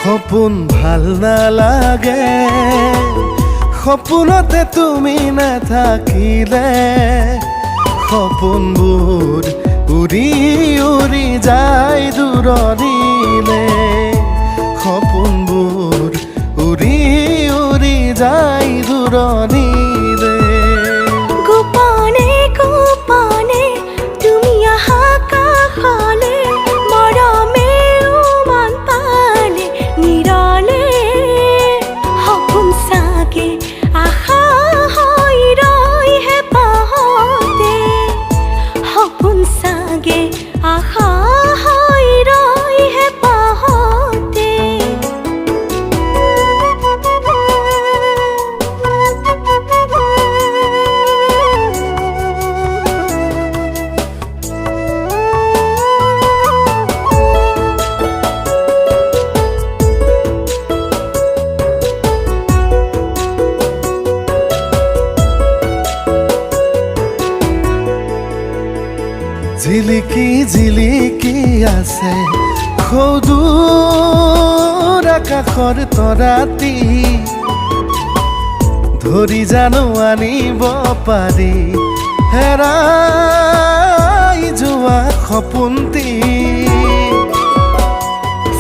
সপোন ভাল নালাগে সপোনতে তুমি নাথাকিলে সপোনবোৰ উৰি উৰি যায় দূৰণিলে সপোনবোৰ উৰি উৰি যায় দূৰণিলে গোপনে গোপনে তুমি আহা কাষলে মৰমে উমান পালে নিৰলে সপোন চাগে আশা হৈ ৰয় হেঁপাহতে সপোন চাগে আশা হৈ ৰয় হেঁপাহতে জিলিকি জিলিকি আছে সদূৰ আকাশৰ তৰাটি ধৰি জানো আনিব পাৰি হেৰাই যোৱা সপোনটি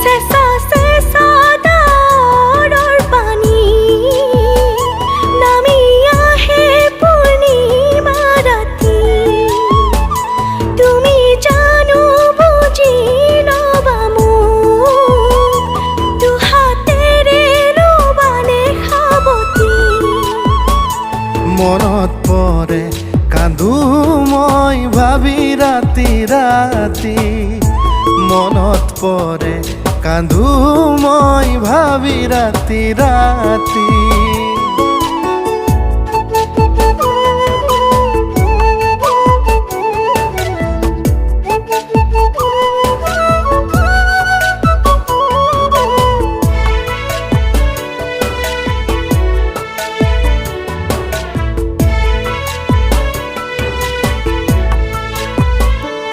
চেঁচা চেঁচা ডাৱৰৰ পানী নামি আহে পূৰ্ণিমা ৰাতি তুমি জানো বুজি ল'বা মোক দুহাতেৰে ল'বানে সাৱটি মনত পৰে কান্দো মই ভাবি ৰাতি ৰাতি মনত পৰে কান্দো মই ভাবি ৰাতি ৰাতি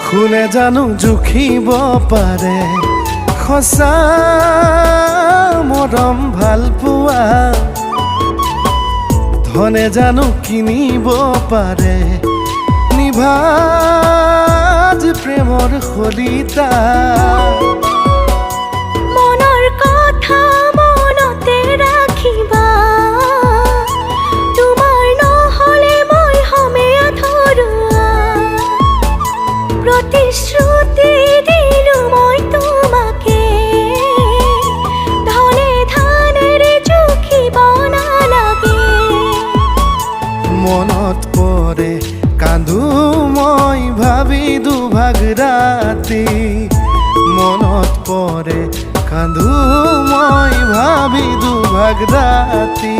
কোনে জানো জুখিব পাৰে সঁচা মৰম ভাল পোৱা ধনে জানো কিনিব পাৰে নিভাজ প্ৰেমৰ খলিতা মনৰ কথা মনতে ৰাখিবা তোমাৰ নহ'লে মই হমে আধৰুৱা প্ৰতিশ্ৰুতি দিলো মই তোমাকে ধনে ধানেৰে জুখিব নালাগে মনত পৰে কান্দো মই ভাবি দুভাগ ৰাতি মনত পৰে কান্দো মই ভাবি দুভাগ ৰাতি